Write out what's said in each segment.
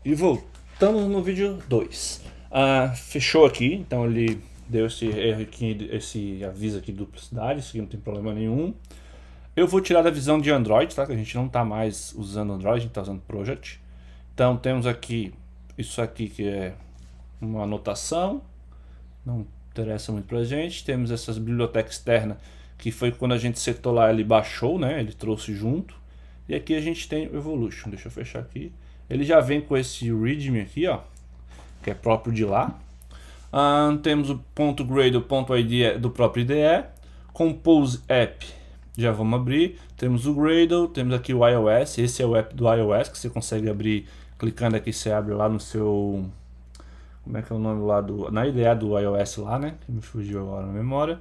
E voltamos no vídeo 2. Fechou aqui, então ele deu esse erro aqui, esse aviso aqui de duplicidade, isso aqui não tem problema nenhum. Eu vou tirar da visão de Android, tá? Que a gente não está mais usando Android, a gente está usando Project. Então temos aqui isso aqui que é uma anotação, não interessa muito pra gente. Temos essas bibliotecas externas, que foi quando a gente setou lá, ele baixou, né? Ele trouxe junto. E aqui a gente tem o Evolution, deixa eu fechar aqui. Ele já vem com esse readme aqui, ó, que é próprio de lá. Temos o .gradle, .id do próprio IDE. Compose App, já vamos abrir. Temos o Gradle, temos aqui o iOS. Esse é o app do iOS que você consegue abrir. Clicando aqui, você abre lá no seu... Como é que é o nome lá do... Na IDE do iOS lá, né? Que me fugiu agora na memória.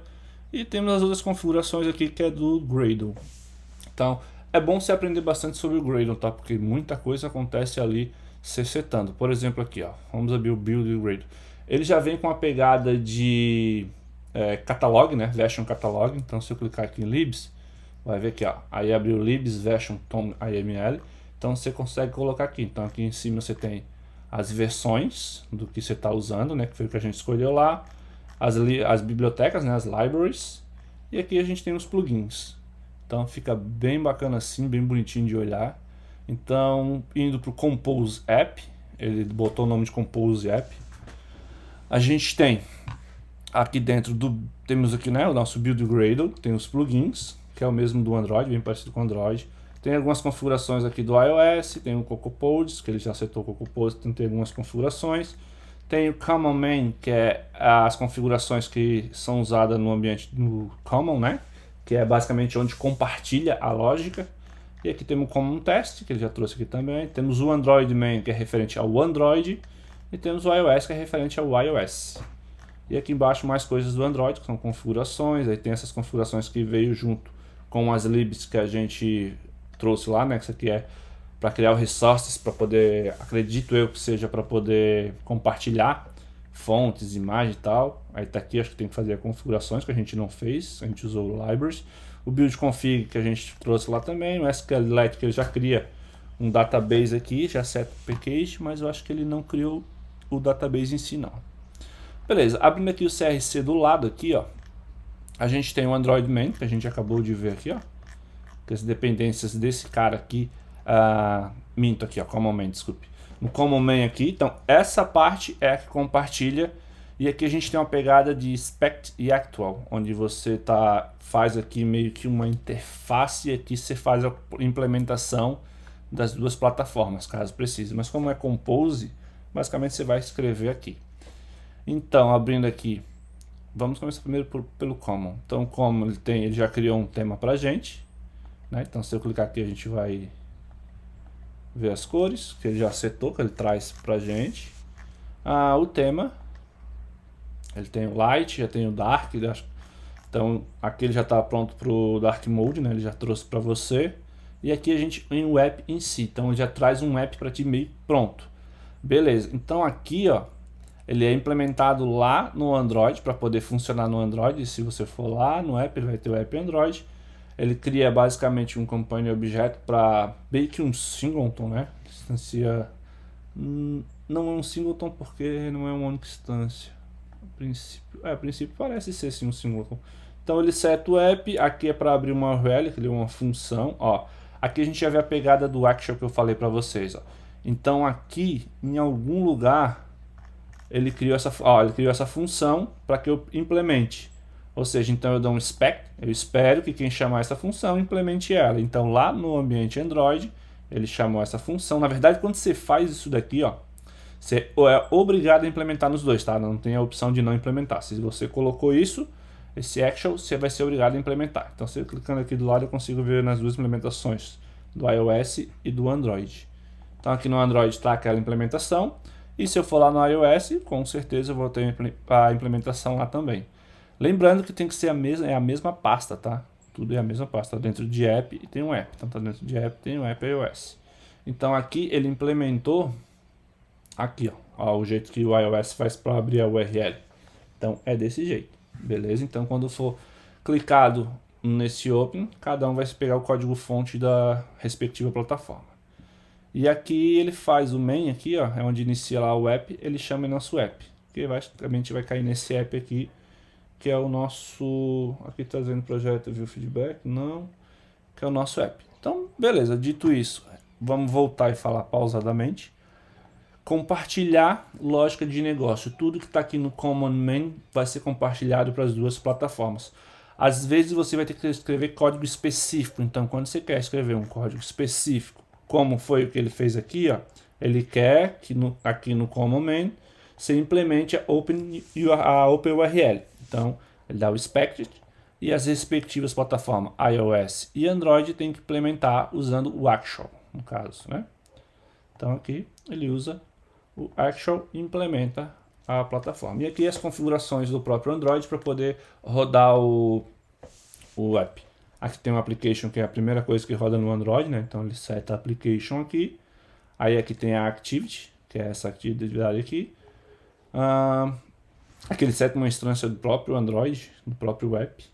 E temos as outras configurações aqui que é do Gradle. Então, é bom você aprender bastante sobre o Gradle, tá? Porque muita coisa acontece ali se setando. Por exemplo aqui, ó, vamos abrir o build do Gradle. Ele já vem com uma pegada de catalog, né? Version catalog. Então, se eu clicar aqui em libs, vai ver aqui, ó. Aí abriu libs version tom iml. Então, você consegue colocar aqui. Então, aqui em cima você tem as versões do que você está usando, né? Que foi o que a gente escolheu lá. As bibliotecas, né? As libraries. E aqui a gente tem os plugins. Então fica bem bacana assim, bem bonitinho de olhar. Então, indo para o Compose App, ele botou o nome de Compose App. A gente tem aqui dentro temos aqui, né, o nosso Build Gradle, tem os plugins, que é o mesmo do Android, bem parecido com o Android. Tem algumas configurações aqui do iOS, tem o CocoaPods, que ele já acertou o CocoaPods, tem algumas configurações. Tem o Common Main, que é as configurações que são usadas no ambiente do Common, né? Que é basicamente onde compartilha a lógica. E aqui temos o Common Test, que ele já trouxe aqui também. Temos o Android Main, que é referente ao Android. E temos o iOS, que é referente ao iOS. E aqui embaixo mais coisas do Android, que são configurações. Aí tem essas configurações que veio junto com as libs que a gente trouxe lá, né? Que isso aqui é para criar o resources, para poder, acredito eu que seja para poder compartilhar fontes, imagens e tal. Aí tá aqui, acho que tem que fazer configurações que a gente não fez, a gente usou o libraries. O build config que a gente trouxe lá também, o SQLite que ele já cria um database aqui, já seta o package, mas eu acho que ele não criou o database em si não. Beleza, abrindo aqui o CRC do lado aqui, ó, a gente tem o Android Main, que a gente acabou de ver aqui, ó, que as dependências desse cara aqui, minto aqui, ó, Common Main, desculpe. No Common Main aqui, então essa parte é a que compartilha. E aqui a gente tem uma pegada de Spect e Actual, onde você faz aqui meio que uma interface e aqui você faz a implementação das duas plataformas, caso precise. Mas como é Compose, basicamente você vai escrever aqui. Então, abrindo aqui, vamos começar primeiro pelo Common. Então, o Common ele já criou um tema pra gente, né? Então, se eu clicar aqui, a gente vai ver as cores que ele já setou, que ele traz pra gente. O tema, ele tem o Light, já tem o Dark, então aqui ele já está pronto para o Dark Mode, né? Ele já trouxe para você. E aqui a gente tem o app em si, então ele já traz um app para ti meio pronto. Beleza, então aqui ó, ele é implementado lá no Android para poder funcionar no Android. E se você for lá no app, ele vai ter o app Android. Ele cria basicamente um companion objeto para meio que um singleton, né? Instância. Não é um singleton porque não é uma única instância. A princípio parece ser sim um singleton. Então ele seta o app, aqui é para abrir uma URL, que é uma função, ó. Aqui a gente já vê a pegada do Action que eu falei para vocês, ó. Então aqui, em algum lugar, ele criou essa função para que eu implemente. Ou seja, então eu dou um spec, eu espero que quem chamar essa função implemente ela. Então lá no ambiente Android, ele chamou essa função. Na verdade, quando você faz isso daqui, ó, você é obrigado a implementar nos dois, tá? Não tem a opção de não implementar. Se você colocou isso, esse action, você vai ser obrigado a implementar. Então, se eu clicando aqui do lado, eu consigo ver nas duas implementações, do iOS e do Android. Então, aqui no Android está aquela implementação. E se eu for lá no iOS, com certeza eu vou ter a implementação lá também. Lembrando que tem que ser a mesma pasta, tá? Tudo é a mesma pasta. Tá dentro de app e tem um app. Então, tá dentro de app tem um app iOS. Então, aqui ele implementou aqui, ó, o jeito que o iOS faz para abrir a URL. Então é desse jeito, beleza? Então quando for clicado nesse Open, cada um vai pegar o código fonte da respectiva plataforma. E aqui ele faz o main aqui, ó, é onde inicia lá o app, ele chama nosso app. Que basicamente vai cair nesse app aqui, que é o nosso... Aqui tá dizendo projeto, viu feedback? Não. Que é o nosso app. Então, beleza, dito isso, vamos voltar e falar pausadamente. Compartilhar lógica de negócio. Tudo que está aqui no Common Main vai ser compartilhado para as duas plataformas. Às vezes você vai ter que escrever código específico. Então, quando você quer escrever um código específico, como foi o que ele fez aqui, ó, ele quer que aqui no Common Main você implemente a OpenURL. Então, ele dá o expected e as respectivas plataformas iOS e Android tem que implementar usando o actual, no caso, né? Então aqui ele usa o actual e implementa a plataforma. E aqui as configurações do próprio Android para poder rodar o app. Aqui tem um application que é a primeira coisa que roda no Android, né? Então ele seta a application aqui. Aí aqui tem a activity, que é essa atividade aqui. Aqui ele seta uma instância do próprio Android, do próprio app,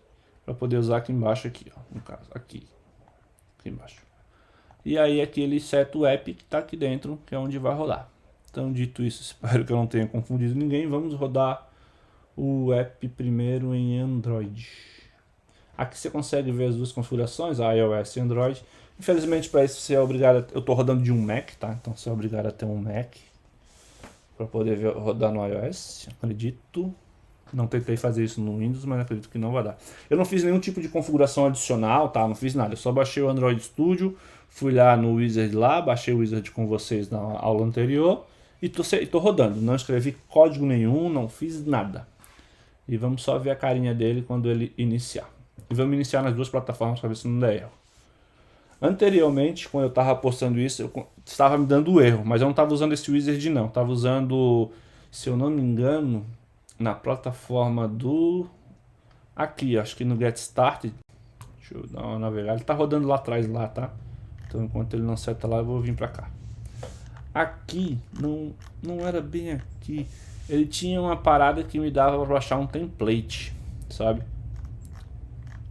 para poder usar aqui embaixo aqui, ó, no caso, aqui embaixo. E aí aqui ele seta o app que está aqui dentro, que é onde vai rodar. Então, dito isso, espero que eu não tenha confundido ninguém. Vamos rodar o app primeiro em Android. Aqui você consegue ver as duas configurações, iOS e Android. Infelizmente, para isso você é obrigado. Eu estou rodando de um Mac, tá? Então você é obrigado a ter um Mac para poder rodar no iOS. Acredito. Não tentei fazer isso no Windows, mas acredito que não vai dar. Eu não fiz nenhum tipo de configuração adicional, tá? Não fiz nada. Eu só baixei o Android Studio, fui lá no Wizard lá, baixei o Wizard com vocês na aula anterior e tô rodando. Não escrevi código nenhum, não fiz nada. E vamos só ver a carinha dele quando ele iniciar. E vamos iniciar nas duas plataformas para ver se não der erro. Anteriormente, quando eu estava postando isso, eu estava me dando erro, mas eu não estava usando esse Wizard não. Estava usando, se eu não me engano, na plataforma do... Aqui, acho que no Get Started. Deixa eu dar uma navegada. Ele tá rodando lá atrás, lá, tá? Então, enquanto ele não seta lá, eu vou vir pra cá. Aqui, não era bem aqui. Ele tinha uma parada que me dava pra baixar um template, sabe?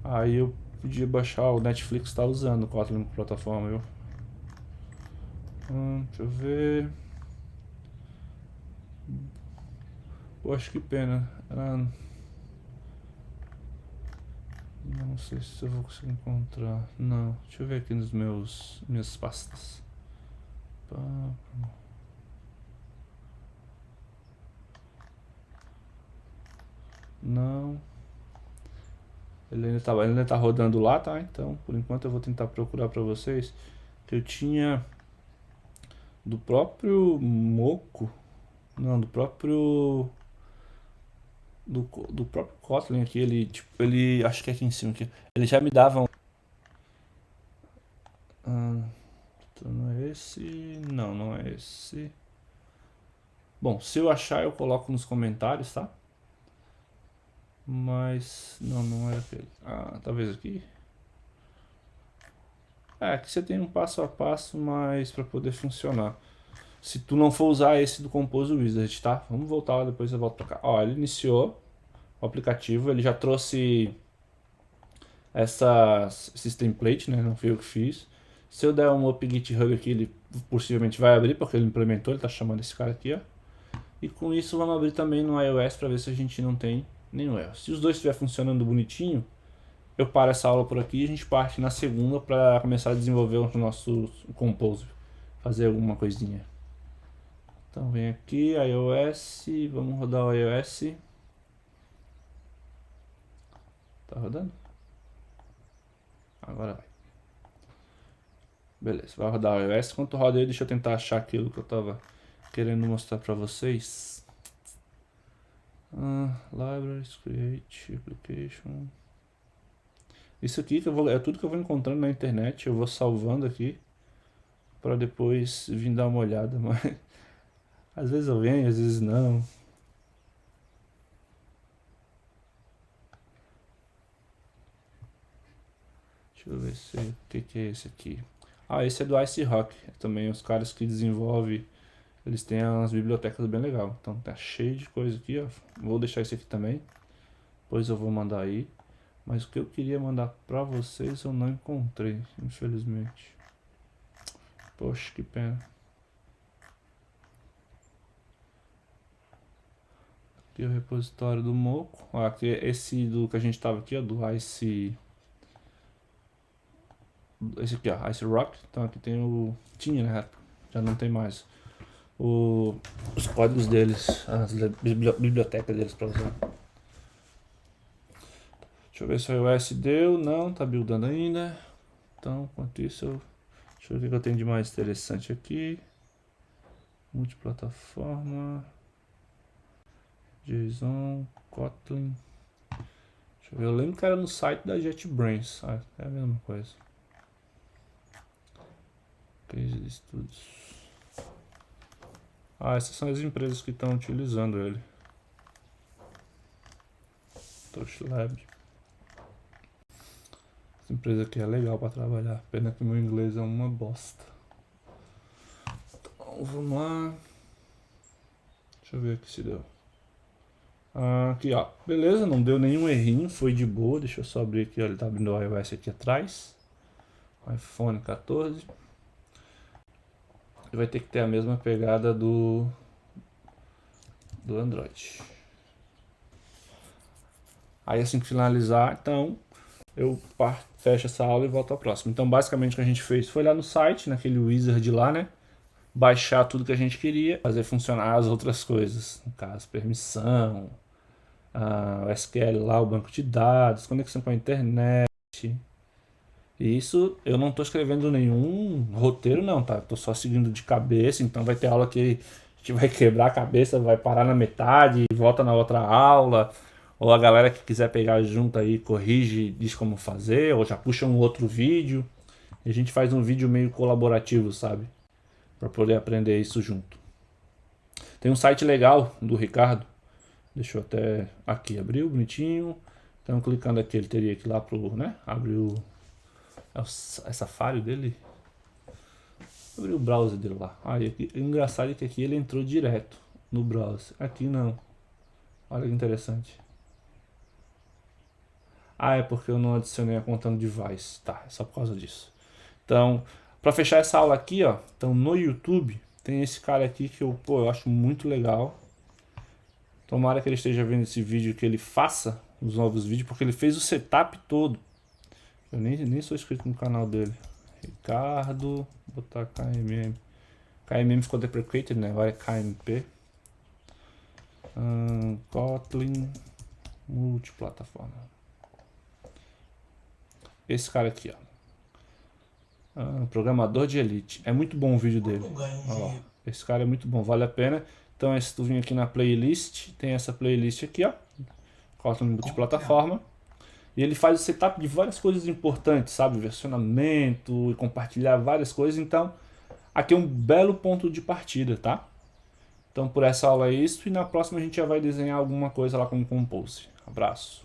Aí eu podia baixar, o Netflix tá usando o Kotlin como plataforma, viu? Deixa eu ver... Poxa, que pena. Não sei se eu vou conseguir encontrar. Não, deixa eu ver aqui nos minhas pastas. Não. Ele ainda tá rodando lá, tá? Então, por enquanto eu vou tentar procurar pra vocês. Que eu tinha do próprio Moco. Não, do próprio do próprio Kotlin aqui, ele tipo, ele acho que é aqui em cima aqui. Ele já me dava um... então não é esse, não é esse. Bom, se eu achar eu coloco nos comentários, tá? Mas não era aquele. Talvez aqui. Aqui você tem um passo a passo, mas para poder funcionar. Se tu não for usar esse do Compose Wizard, tá? Vamos voltar lá, depois eu volto pra cá. Ó, ele iniciou o aplicativo, ele já trouxe esses templates, né? Não fui eu que fiz. Se eu der um up GitHub aqui, ele possivelmente vai abrir, porque ele implementou, ele tá chamando esse cara aqui, ó. E com isso vamos abrir também no iOS para ver se a gente não tem nenhum erro. Se os dois estiver funcionando bonitinho, eu paro essa aula por aqui e a gente parte na segunda para começar a desenvolver o nosso Compose, fazer alguma coisinha. Então vem aqui, iOS, vamos rodar o iOS. Tá rodando? Agora vai. Beleza, vai rodar o iOS. Enquanto roda aí, deixa eu tentar achar aquilo que eu tava querendo mostrar para vocês. Libraries, Create, Application. Isso aqui que é tudo que eu vou encontrando na internet, eu vou salvando aqui para depois vir dar uma olhada, mas às vezes eu venho, às vezes não. Deixa eu ver o que é esse aqui. Esse é do Ice Rock, também os caras que desenvolvem, eles têm umas bibliotecas bem legal. Então tá cheio de coisa aqui, ó. Vou deixar esse aqui também, depois eu vou mandar aí. Mas o que eu queria mandar pra vocês eu não encontrei, infelizmente. Poxa, que pena. Aqui é o repositório do Moco. Ó, aqui é esse do que a gente tava aqui, ó, do Ice... Esse aqui, ó, Ice Rock. Então aqui tem o... Tinha, né? Já não tem mais. Os códigos deles, as bibliotecas deles pra usar. Deixa eu ver se o iOS deu. Não, tá buildando ainda. Então, enquanto isso, deixa eu ver o que eu tenho de mais interessante aqui. Multiplataforma. JSON, Kotlin. Deixa eu ver, eu lembro que era no site da JetBrains. Ah, é a mesma coisa. Case de estudos. Ah, essas são as empresas que estão utilizando ele. TouchLab. Essa empresa aqui é legal para trabalhar. Pena que meu inglês é uma bosta. Então, vamos lá. Deixa eu ver aqui se deu. Aqui, ó. Beleza, não deu nenhum errinho. Foi de boa. Deixa eu só abrir aqui, ó. Ele tá abrindo o iOS aqui atrás. iPhone 14. Ele vai ter que ter a mesma pegada do Android. Aí assim que finalizar, então eu fecho essa aula e volto à próxima. Então basicamente o que a gente fez foi lá no site, naquele wizard lá, né? Baixar tudo que a gente queria, fazer funcionar as outras coisas. No caso, permissão, o SQL lá, o banco de dados, conexão com a internet. E isso eu não estou escrevendo nenhum roteiro não, tá? Estou só seguindo de cabeça, então vai ter aula que a gente vai quebrar a cabeça, vai parar na metade e volta na outra aula. Ou a galera que quiser pegar junto aí, corrige, diz como fazer, ou já puxa um outro vídeo. E a gente faz um vídeo meio colaborativo, sabe? Para poder aprender isso junto. Tem um site legal do Ricardo. Deixa eu até... Aqui, abriu, bonitinho. Então clicando aqui, ele teria que ir lá pro... né? Abrir o... É Safari dele? Abrir o browser dele lá. Aí, aqui, o engraçado é que aqui ele entrou direto no browser. Aqui não. Olha que interessante. Ah, é porque eu não adicionei a conta no device. Tá, é só por causa disso. Então, para fechar essa aula aqui, ó. Então, no YouTube, tem esse cara aqui que eu acho muito legal. Tomara que ele esteja vendo esse vídeo, que ele faça os novos vídeos, porque ele fez o setup todo. Eu nem sou inscrito no canal dele. Ricardo, vou botar KMM. KMM ficou deprecated, né? Agora é KMP. Kotlin, multiplataforma. Esse cara aqui, ó. Programador de elite. É muito bom o vídeo dele. Ó, esse cara é muito bom, vale a pena. Então, se tu vir aqui na playlist, tem essa playlist aqui, ó. Kotlin multiplataforma. E ele faz o setup de várias coisas importantes, sabe? Versionamento e compartilhar várias coisas. Então, aqui é um belo ponto de partida, tá? Então, por essa aula é isso. E na próxima a gente já vai desenhar alguma coisa lá com o Compose. Abraço.